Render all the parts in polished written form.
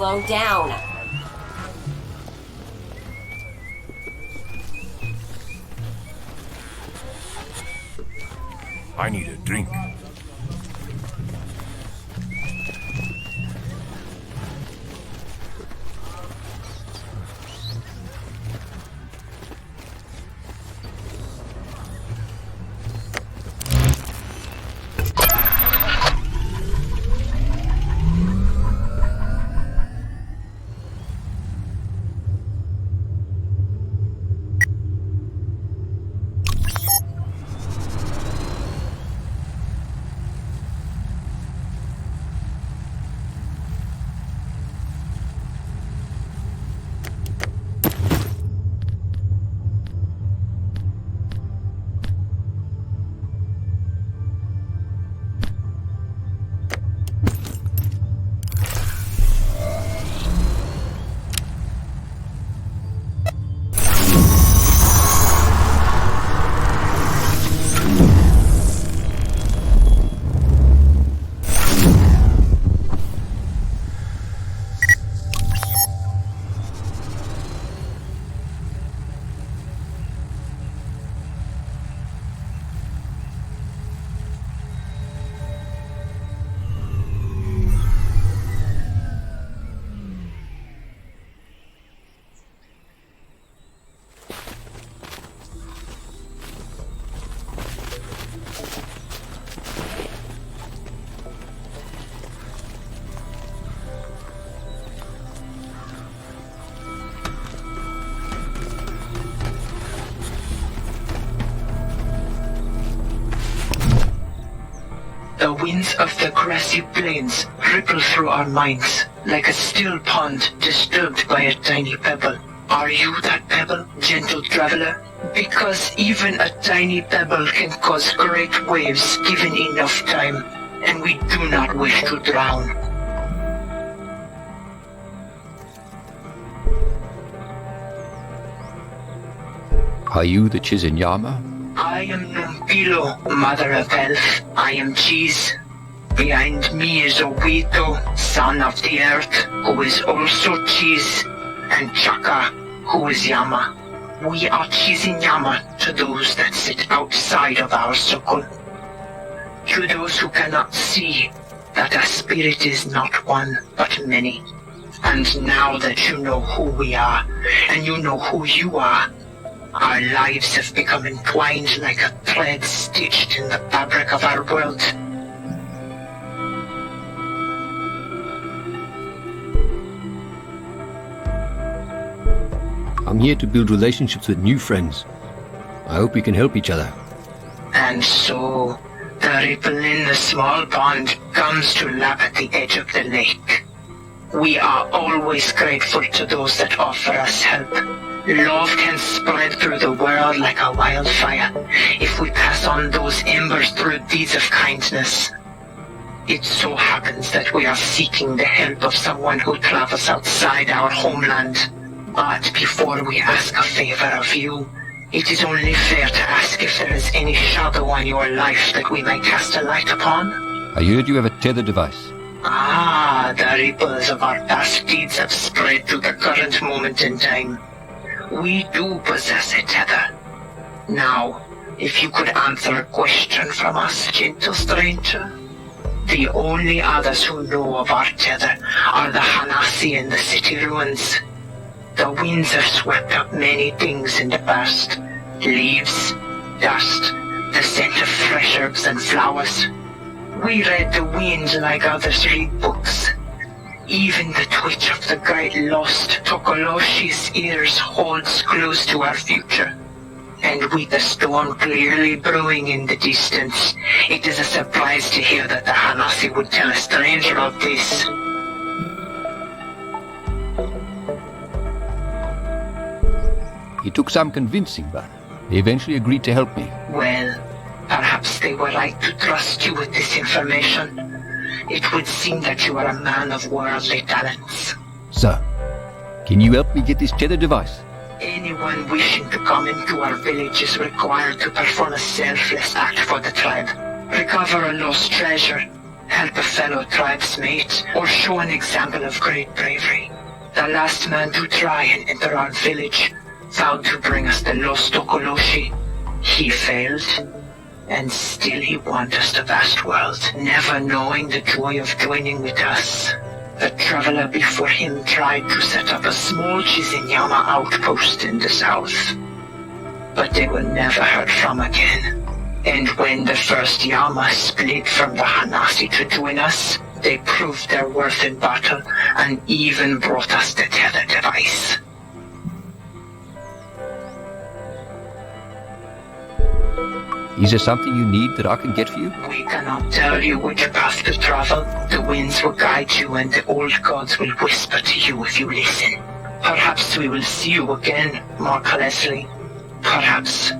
slow down. I need a drink. The winds of the grassy plains ripple through our minds like a still pond disturbed by a tiny pebble. Are you that pebble, gentle traveler? Because even a tiny pebble can cause great waves given enough time, and we do not wish to drown. Are you the Chiznyama? I am Numpilo, Mother of Health. I am Chiz. Behind me is Owito, Son of the Earth, who is also Chiz, and Chaka, who is Yama. We are Chiznyama to those that sit outside of our circle. To those who cannot see that a spirit is not one, but many. And now that you know who we are, and you know who you are, our lives have become entwined like a thread stitched in the fabric of our world. I'm here to build relationships with new friends. I hope we can help each other. And so, the ripple in the small pond comes to lap at the edge of the lake. We are always grateful to those that offer us help. Love can spread through the world like a wildfire if we pass on those embers through deeds of kindness. It so happens that we are seeking the help of someone who travels outside our homeland. But before we ask a favor of you, it is only fair to ask if there is any shadow on your life that we may cast a light upon. I heard you have a tether device. Ah, the ripples of our past deeds have spread to the current moment in time. We do possess a tether. Now, if you could answer a question from us, gentle stranger. The only others who know of our tether are the Hanasi in the city ruins. The winds have swept up many things in the past. Leaves, dust, the scent of fresh herbs and flowers. We read the wind like others read books. Even the twitch of the great lost Tokoloshi's ears holds close to our future. And with the storm clearly brewing in the distance, it is a surprise to hear that the Hanasi would tell a stranger of this. It took some convincing, but they eventually agreed to help me. Well, perhaps they were right to trust you with this information. It would seem that you are a man of worldly talents. Sir, can you help me get this tether device? Anyone wishing to come into our village is required to perform a selfless act for the tribe, recover a lost treasure, help a fellow tribesmate, or show an example of great bravery. The last man to try and enter our village vowed to bring us the lost Okoloshi. He failed, and still he wanders the vast world, never knowing the joy of joining with us. The traveler before him tried to set up a small Chiznyama outpost in the south, but they were never heard from again. And when the first Yama split from the Hanasi to join us, they proved their worth in battle and even brought us the tether device. Is there something you need that I can get for you? We cannot tell you which path to travel. The winds will guide you and the old gods will whisper to you if you listen. Perhaps we will see you again, Mark Leslie. Perhaps.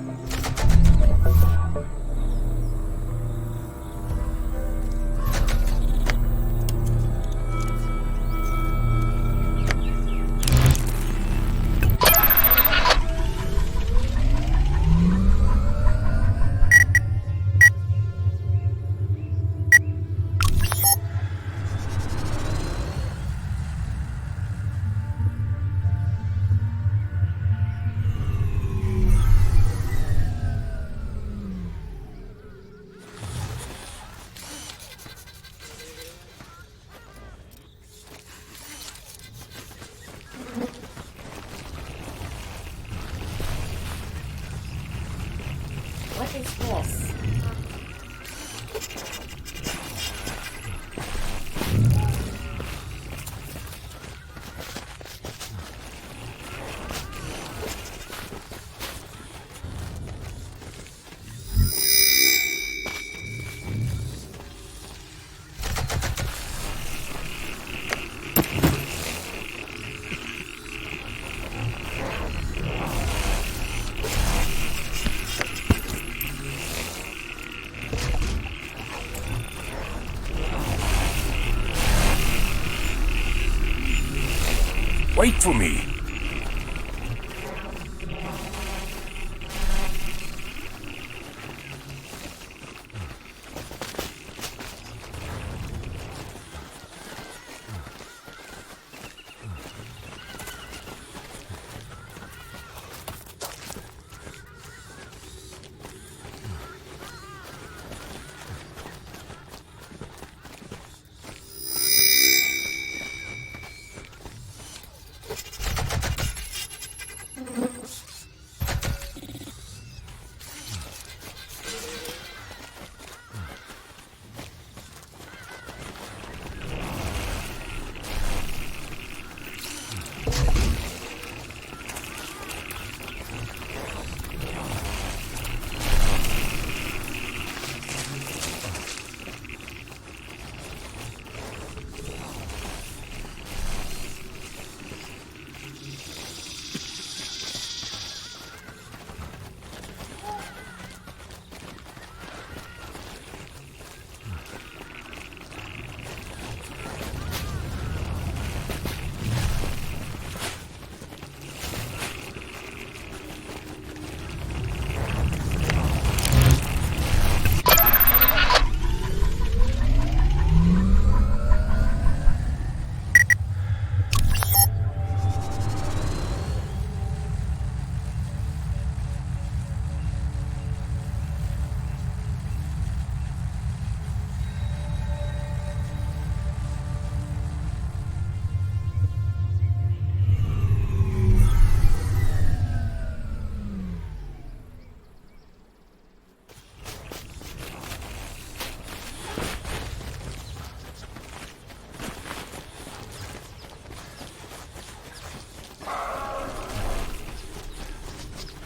What is this? Wait for me.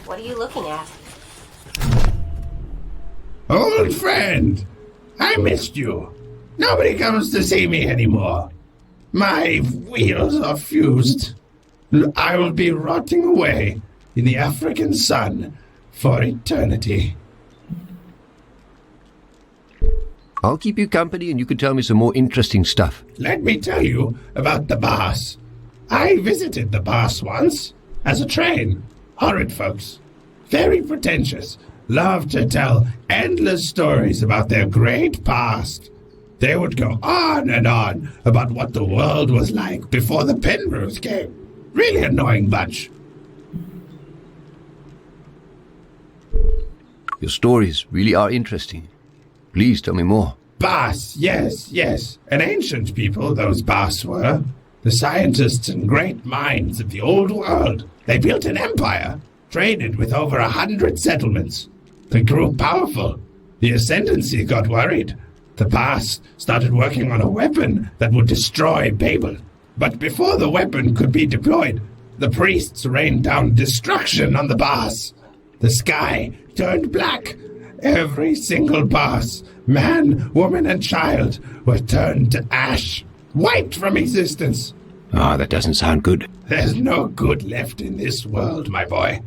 What are you looking at? Old friend, I missed you. Nobody comes to see me anymore. My wheels are fused. I will be rotting away in the African sun for eternity. I'll keep you company and you can tell me some more interesting stuff. Let me tell you about the boss. I visited the boss once as a train. Horrid folks. Very pretentious. Love to tell endless stories about their great past. They would go on and on about what the world was like before the Penrose came. Really annoying bunch. Your stories really are interesting. Please tell me more. Bas, yes. An ancient people, those Bas were. The scientists and great minds of the old world. They built an empire, traded with over 100 settlements. They grew powerful. The Ascendancy got worried. The Bas started working on a weapon that would destroy Babel. But before the weapon could be deployed, the priests rained down destruction on the Bas. The sky turned black. Every single Bas, man, woman, and child, were turned to ash, wiped from existence. That doesn't sound good. There's no good left in this world, my boy.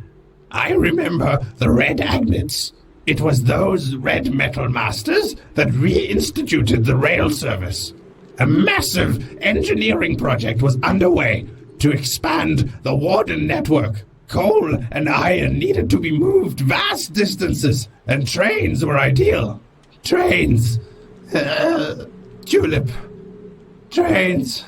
I remember the Red Agnets. It was those red metal masters that reinstituted the rail service. A massive engineering project was underway to expand the Warden network. Coal and iron needed to be moved vast distances, and trains were ideal. Trains. Tulip. Trains.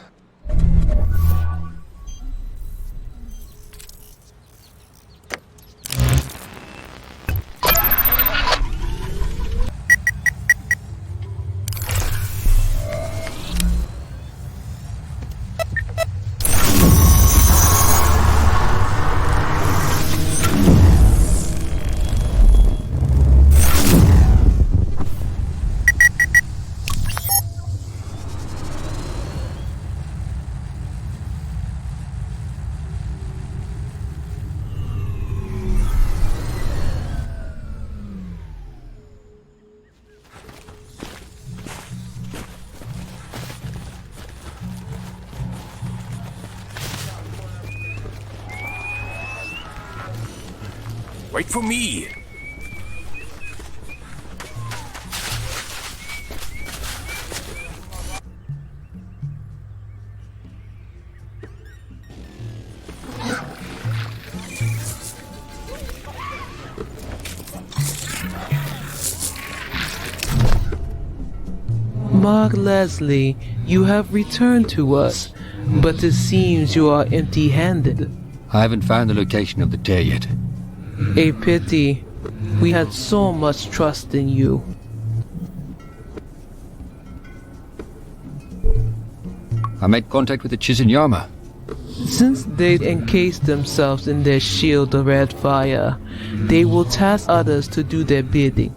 Wait for me! Mark Leslie, you have returned to us, but it seems you are empty-handed. I haven't found the location of the tear yet. A pity. We had so much trust in you. I made contact with the Chiznyama. Since they encase themselves in their shield of red fire, they will task others to do their bidding.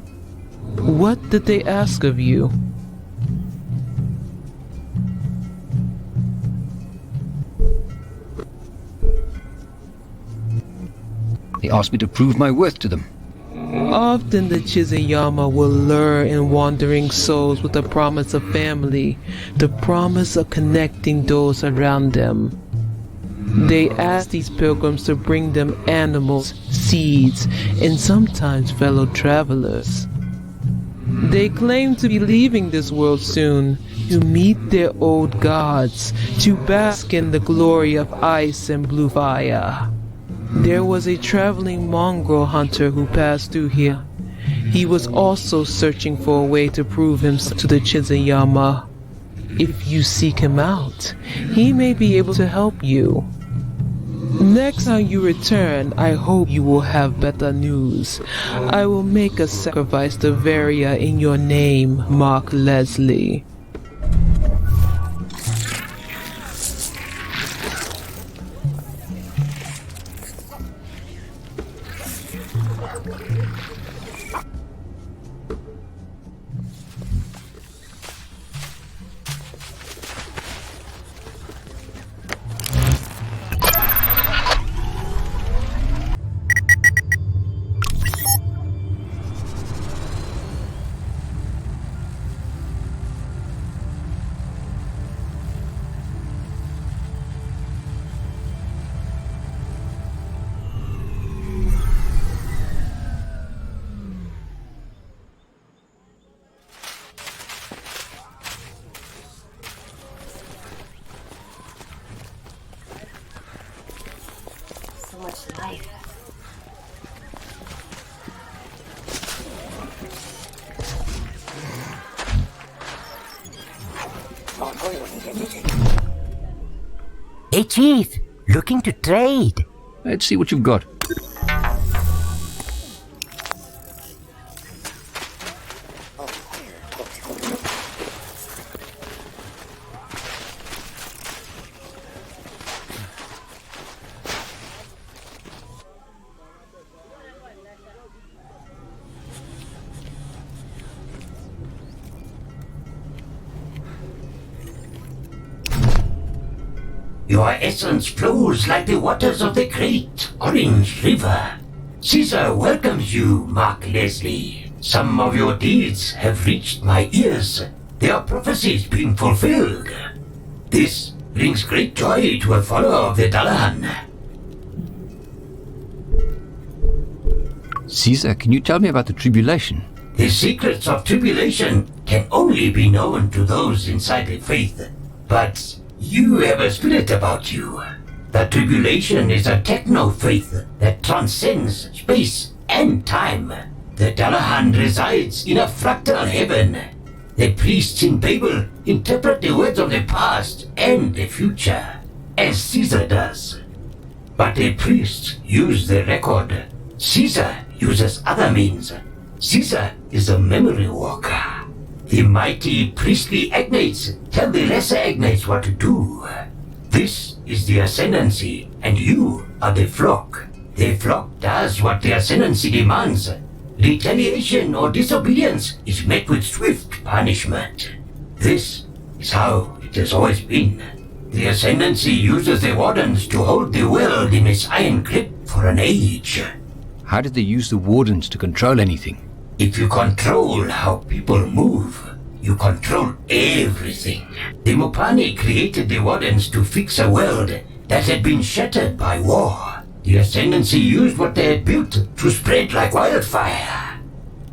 What did they ask of you? They asked me to prove my worth to them. Often the Chiznyama will lure in wandering souls with the promise of family, the promise of connecting those around them. They ask these pilgrims to bring them animals, seeds, and sometimes fellow travelers. They claim to be leaving this world soon, to meet their old gods, to bask in the glory of ice and blue fire. There was a traveling mongrel hunter who passed through here. He was also searching for a way to prove himself to the Chiznyama. If you seek him out, he may be able to help you. Next time you return, I hope you will have better news. I will make a sacrifice to Varia in your name, Mark Leslie. Hey, Chief. Looking to trade. Let's see what you've got. Your essence flows like the waters of the great Orange River. Caesar welcomes you, Mark Leslie. Some of your deeds have reached my ears. Their prophecies being fulfilled. This brings great joy to a follower of the Dullahan. Caesar, can you tell me about the tribulation? The secrets of tribulation can only be known to those inside the faith. But you have a spirit about you. The tribulation is a techno-faith that transcends space and time. The Dullahan resides in a fractal heaven. The priests in Babel interpret the words of the past and the future, as Caesar does. But the priests use the record. Caesar uses other means. Caesar is a memory walker. The mighty priestly agnates tell the lesser agnates what to do. This is the ascendancy, and you are the flock. The flock does what the ascendancy demands. Retaliation or disobedience is met with swift punishment. This is how it has always been. The ascendancy uses the wardens to hold the world in its iron grip for an age. How did they use the wardens to control anything? If you control how people move, you control everything. The Mupani created the wardens to fix a world that had been shattered by war. The ascendancy used what they had built to spread like wildfire.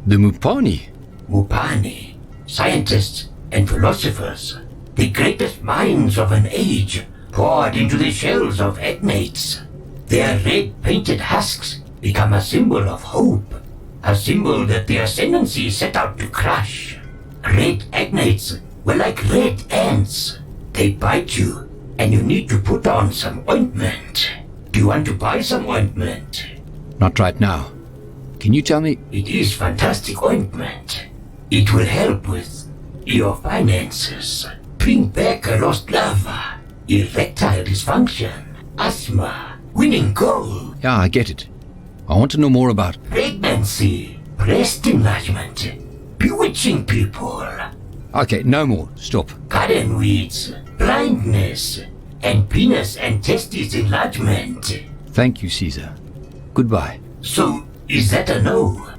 The Mupani? Mupani, scientists and philosophers, the greatest minds of an age, poured into the shells of agnates. Their red painted husks become a symbol of hope, a symbol that the ascendancy set out to crush. Red agnates were like red ants. They bite you, and you need to put on some ointment. Do you want to buy some ointment? Not right now. Can you tell me? It is fantastic ointment. It will help with your finances. Bring back a lost love, erectile dysfunction, asthma, winning gold. Yeah, I get it. I want to know more about... Pregnancy, breast enlargement, bewitching people. Okay, no more. Stop. Garden weeds, blindness, and penis and testes enlargement. Thank you, Caesar. Goodbye. So, is that a no?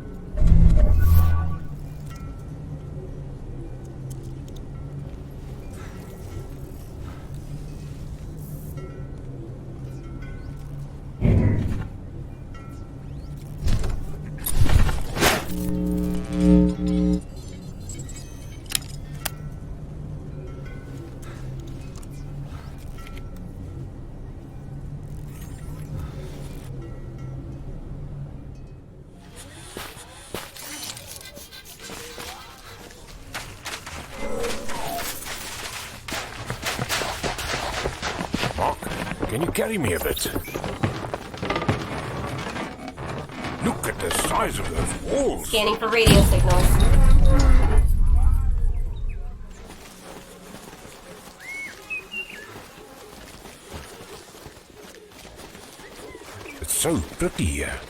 Mark, can you carry me a bit? Look at the size of those walls. Scanning for radio signals. It's so pretty here.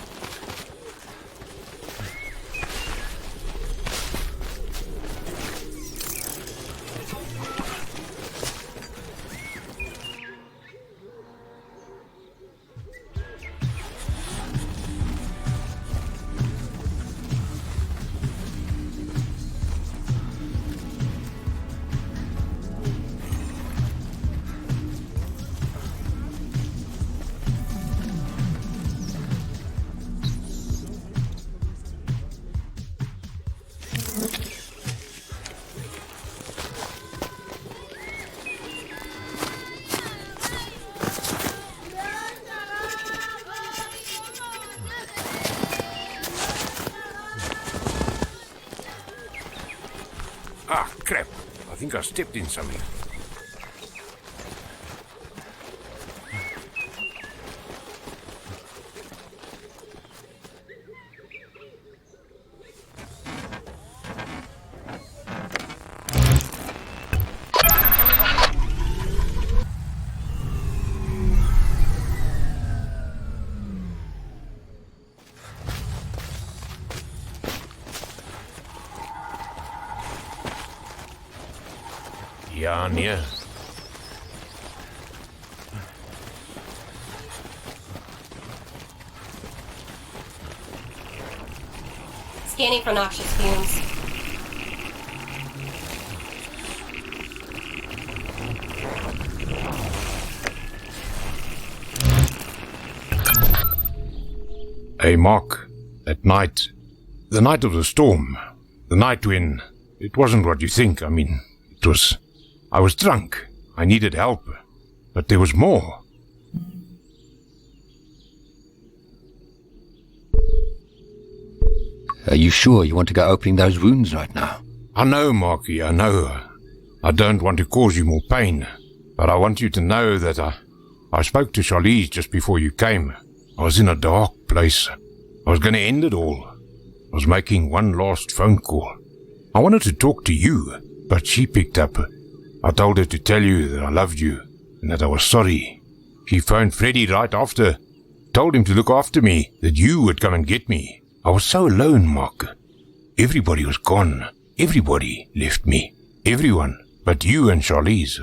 Ah, crap. I think I stepped in something. Ja, nee. Scanning for noxious fumes. Hey, Mark. That night. The night of the storm. The night when... It wasn't what you think. I mean, it was... I was drunk. I needed help. But there was more. Are you sure you want to go opening those wounds right now? I know, Marky, I know. I don't want to cause you more pain. But I want you to know that I spoke to Charlize just before you came. I was in a dark place. I was going to end it all. I was making one last phone call. I wanted to talk to you, but she picked up. I told her to tell you that I loved you and that I was sorry. She phoned Freddy right after, told him to look after me, that you would come and get me. I was so alone, Mark. Everybody was gone. Everybody left me. Everyone but you and Charlize.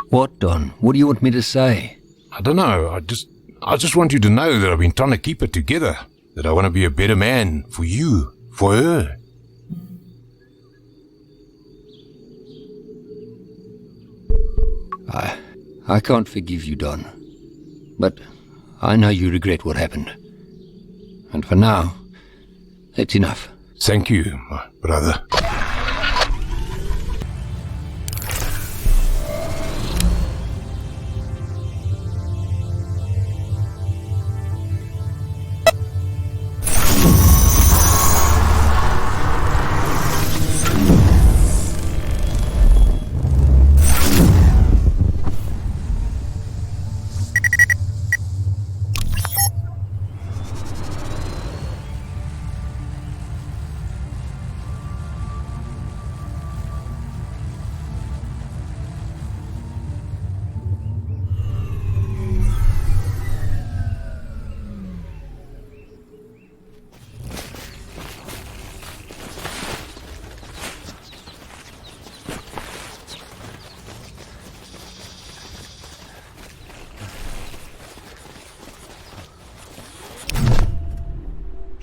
What, Don? What do you want me to say? I don't know. I just want you to know that I've been trying to keep it together. That I want to be a better man for you, for her. I can't forgive you, Don. But I know you regret what happened. And for now, that's enough. Thank you, my brother.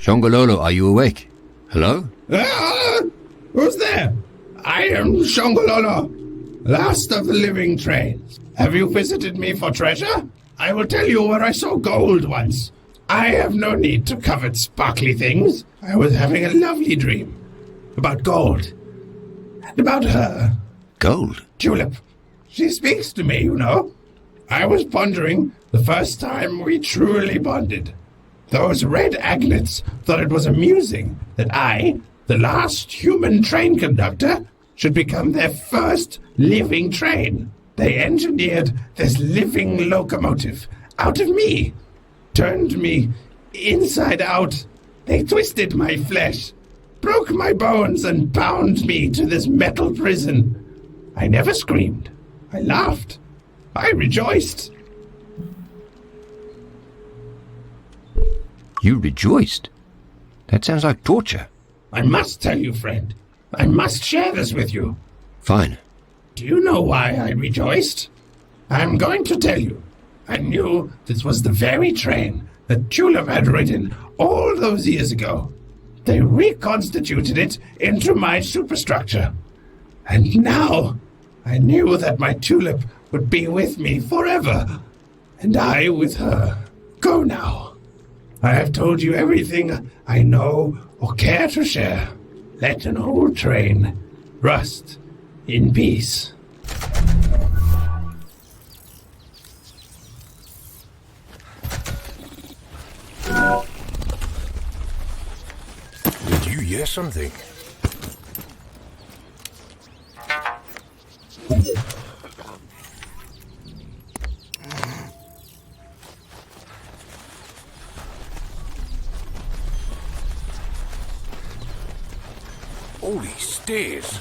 Shongololo, are you awake? Hello? Who's there? I am Shongololo, last of the living trains. Have you visited me for treasure? I will tell you where I saw gold once. I have no need to covet sparkly things. I was having a lovely dream about gold and about her. Gold? Tulip. She speaks to me, you know. I was pondering the first time we truly bonded. Those red agnets thought it was amusing that I, the last human train conductor, should become their first living train. They engineered this living locomotive out of me, turned me inside out. They twisted my flesh, broke my bones, and bound me to this metal prison. I never screamed. I laughed. I rejoiced. You rejoiced? That sounds like torture. I must tell you, friend. I must share this with you. Fine. Do you know why I rejoiced? I'm going to tell you. I knew this was the very train that Tulip had ridden all those years ago. They reconstituted it into my superstructure. And now I knew that my Tulip would be with me forever. And I with her. Go now. I have told you everything I know or care to share. Let an old train rust in peace. Did you hear something? All these stairs.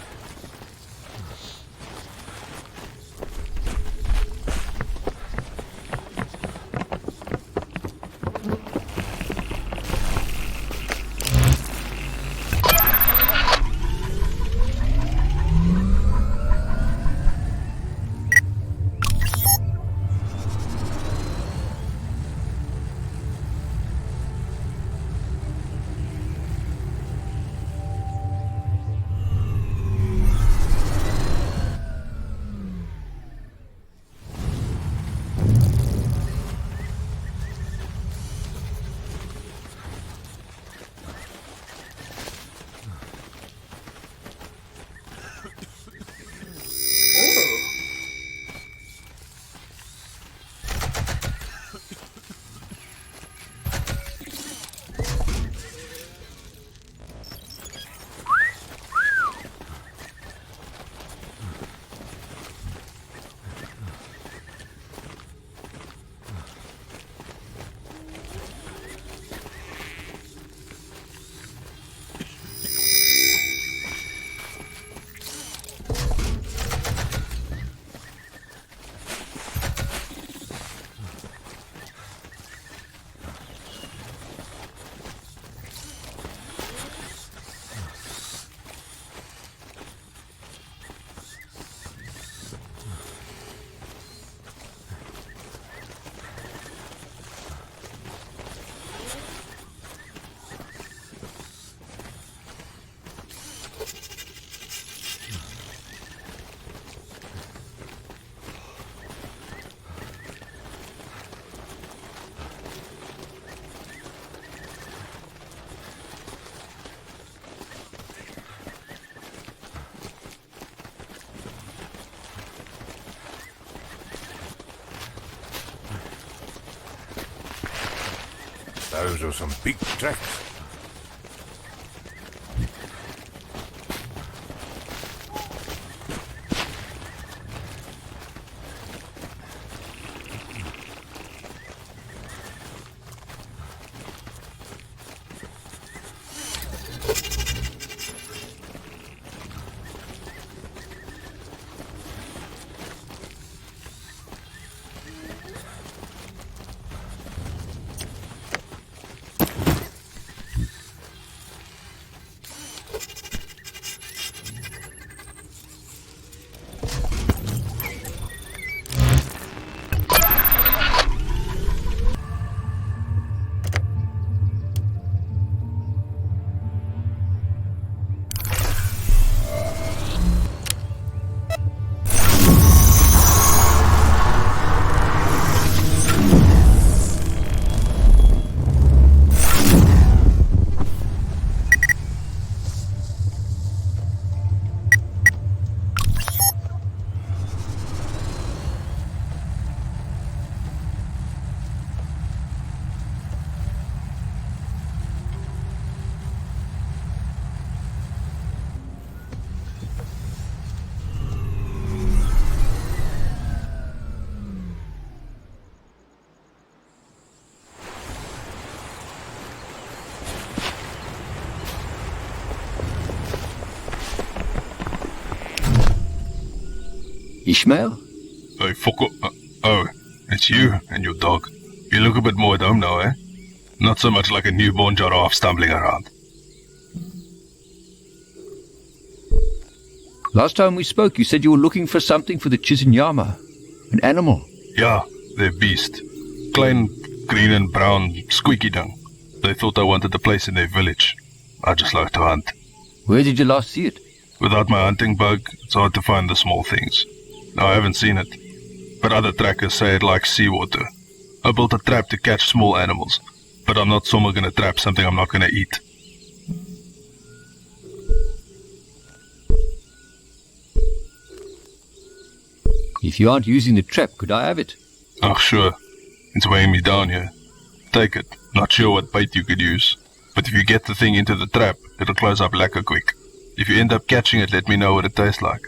Those are some big tracks. Ishmael? Hey, fuck up. Oh, it's you and your dog. You look a bit more at home now, eh? Not so much like a newborn giraffe stumbling around. Last time we spoke, you said you were looking for something for the Chiznyama. An animal. Yeah, they're beast. Klein, green and brown, squeaky dung. They thought I wanted a place in their village. I just like to hunt. Where did you last see it? Without my hunting bug, it's hard to find the small things. I haven't seen it, but other trackers say it likes seawater. I built a trap to catch small animals, but I'm not someone gonna trap something I'm not gonna eat. If you aren't using the trap, could I have it? Oh, sure. It's weighing me down here. Take it. Not sure what bait you could use. But if you get the thing into the trap, it'll close up lekker quick. If you end up catching it, let me know what it tastes like.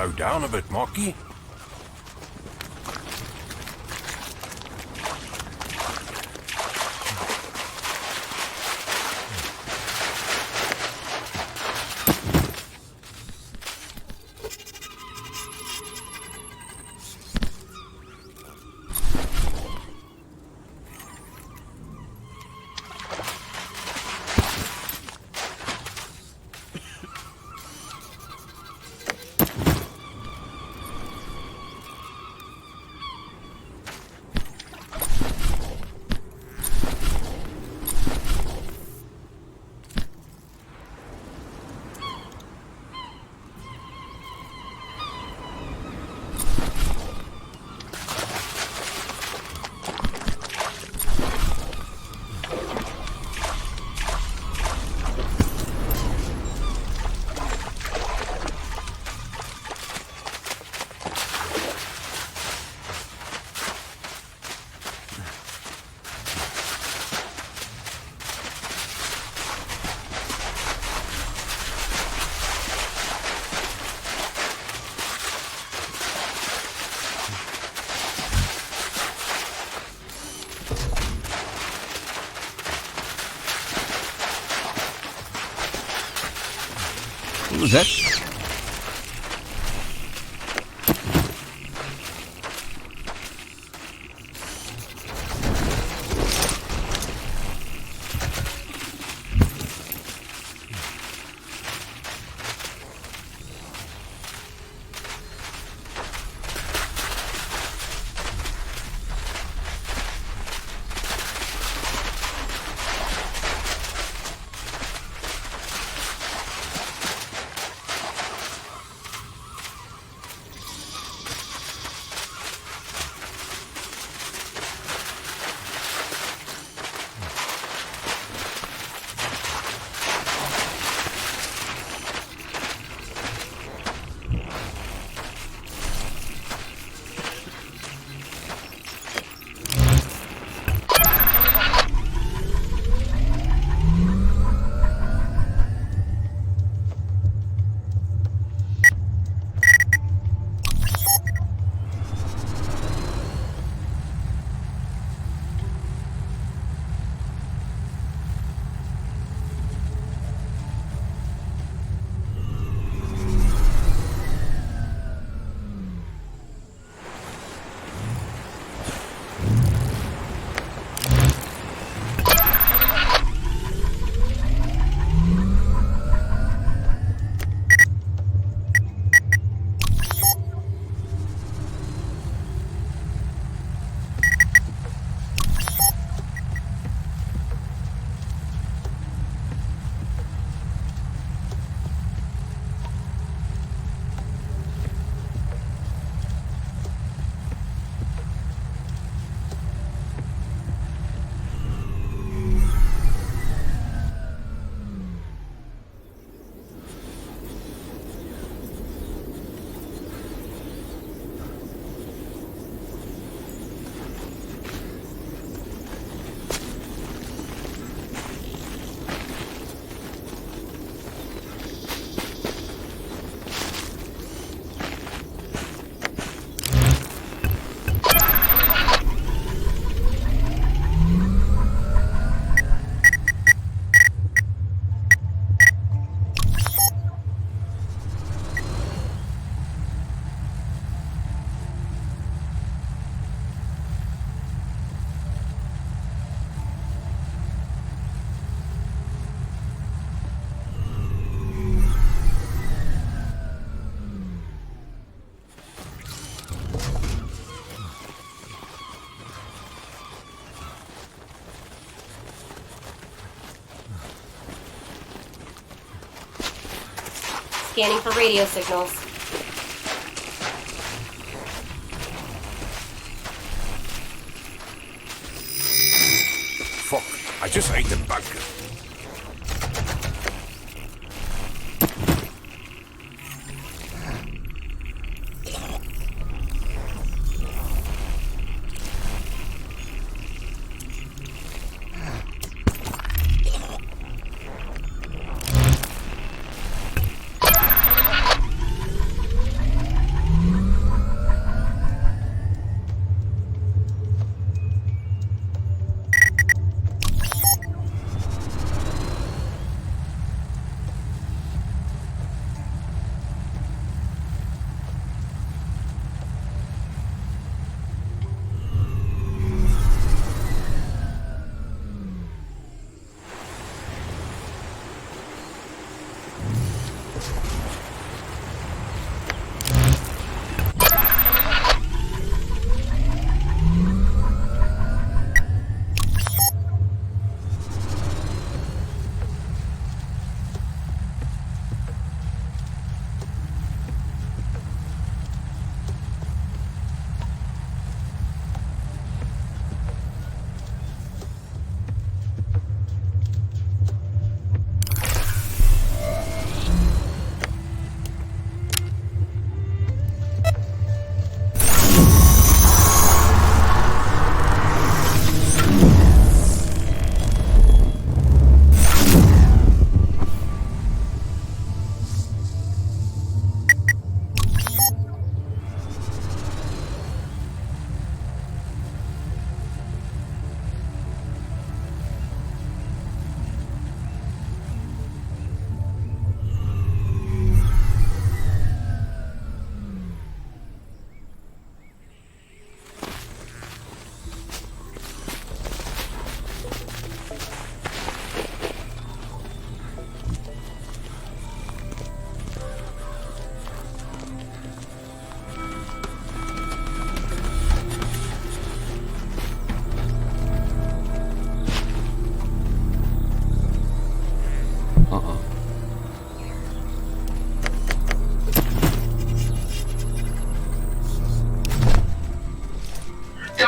Slow down a bit, Marky. What was that? Scanning for radio signals. Fuck, I just ate the bug.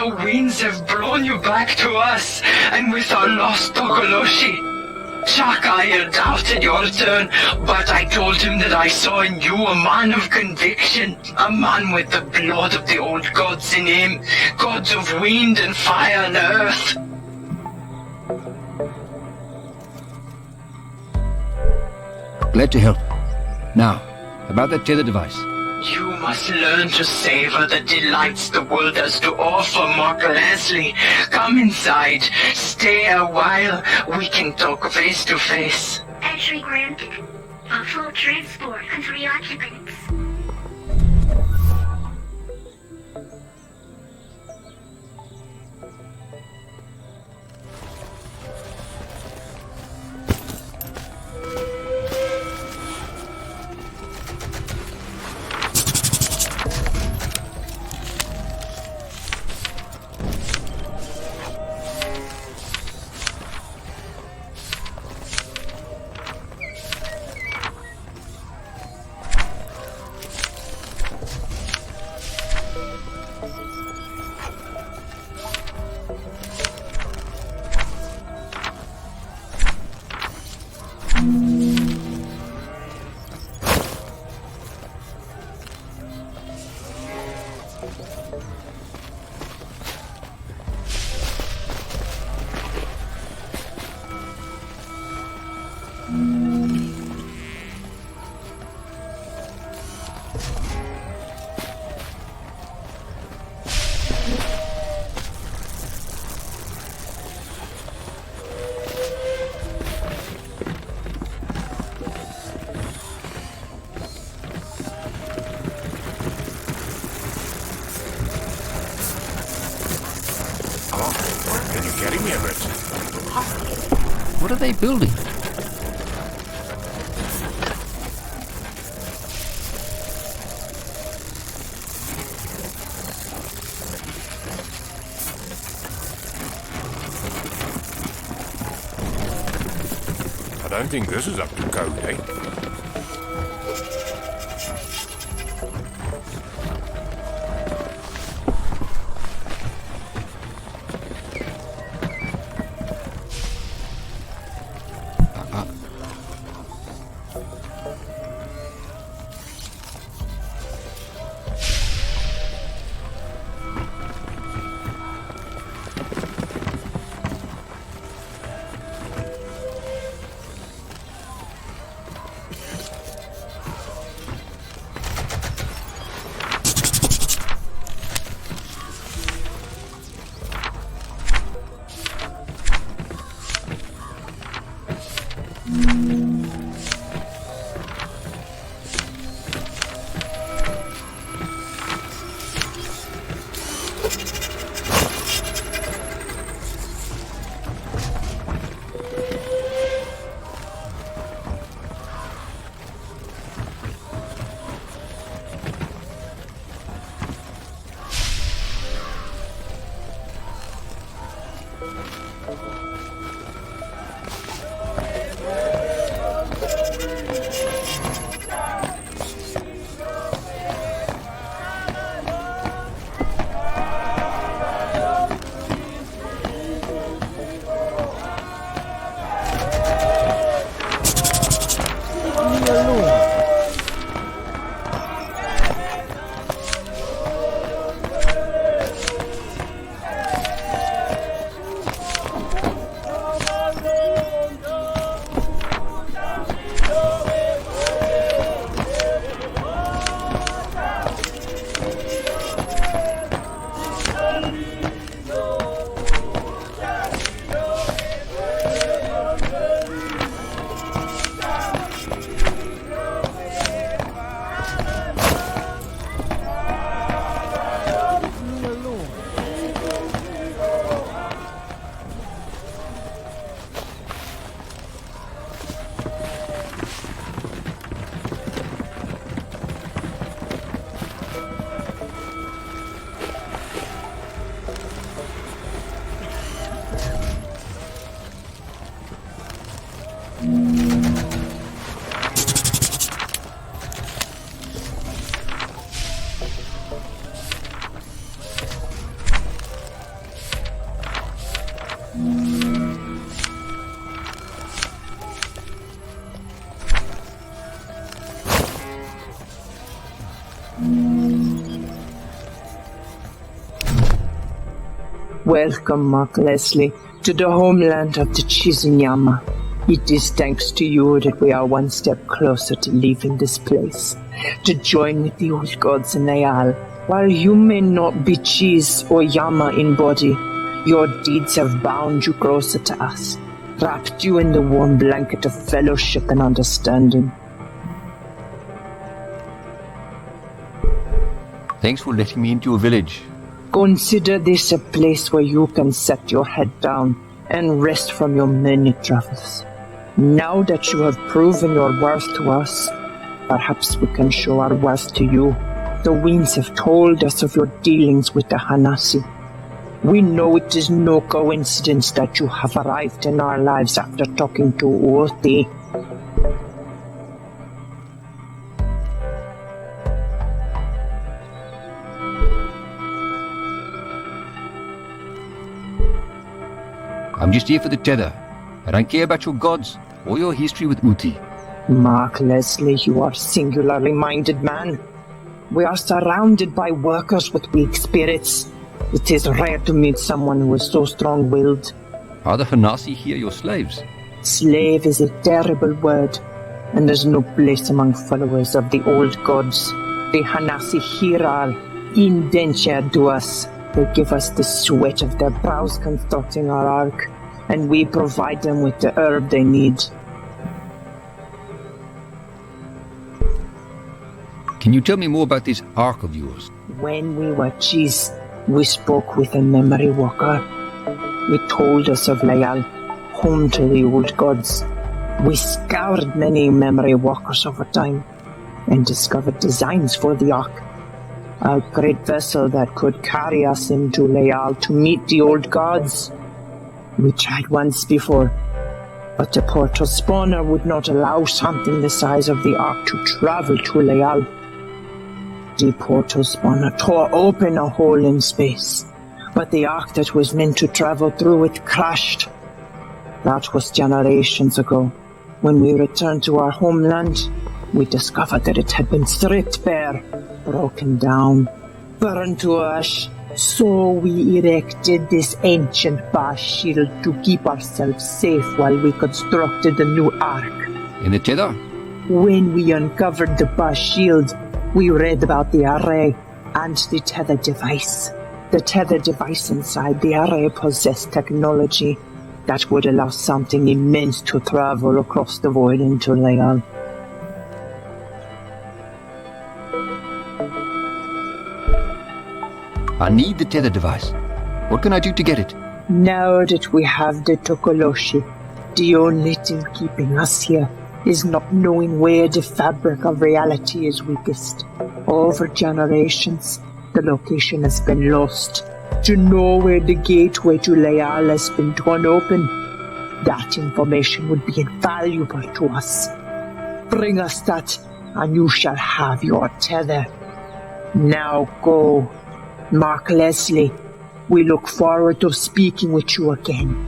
The winds have blown you back to us, and with our lost Tokoloshi. Shakaya doubted your return, but I told him that I saw in you a man of conviction, a man with the blood of the old gods in him, gods of wind and fire and earth. Glad to help. Now, about that tether device. You must learn to savor the delights the world has to offer, Mark Leslie. Come inside. Stay a while. We can talk face to face. Entry granted. A full transport and 3 occupants. Can you carry me a bit? What are they building? I don't think this is up to code, eh? Welcome, Mark Leslie, to the homeland of the Chiznyama. It is thanks to you that we are one step closer to leaving this place, to join with the old gods in Ayal. While you may not be Chiz or Yama in body, your deeds have bound you closer to us, wrapped you in the warm blanket of fellowship and understanding. Thanks for letting me into your village. Consider this a place where you can set your head down and rest from your many travels. Now that you have proven your worth to us, perhaps we can show our worth to you. The winds have told us of your dealings with the Hanasi. We know it is no coincidence that you have arrived in our lives after talking to Orti. I'm just here for the tether. I don't care about your gods or your history with Uti. Mark Leslie, you are a singularly minded man. We are surrounded by workers with weak spirits. It is rare to meet someone who is so strong-willed. Are the Hanasi here your slaves? Slave is a terrible word, and there's no place among followers of the old gods. The Hanasi here are indentured to us. They give us the sweat of their brows constructing our ark, and we provide them with the herb they need. Can you tell me more about this ark of yours? When we were Chiz, we spoke with a memory walker. He told us of Layal, home to the old gods. We scoured many memory walkers over time and discovered designs for the ark. A great vessel that could carry us into Layal to meet the old gods. We tried once before, but the portal spawner would not allow something the size of the ark to travel to Layal. The portal spawner tore open a hole in space, but the ark that was meant to travel through it crashed. That was generations ago. When we returned to our homeland, we discovered that it had been stripped bare, broken down, burned to ash. So we erected this ancient bar shield to keep ourselves safe while we constructed the new ark. In the tether? When we uncovered the bar shield, we read about the array and the tether device. The tether device inside the array possessed technology that would allow something immense to travel across the void into Layal. I need the tether device. What can I do to get it? Now that we have the Tokoloshi, the only thing keeping us here is not knowing where the fabric of reality is weakest. Over generations, the location has been lost. To know where the gateway to Layal has been torn open, that information would be invaluable to us. Bring us that, and you shall have your tether. Now go. Mark Leslie, we look forward to speaking with you again.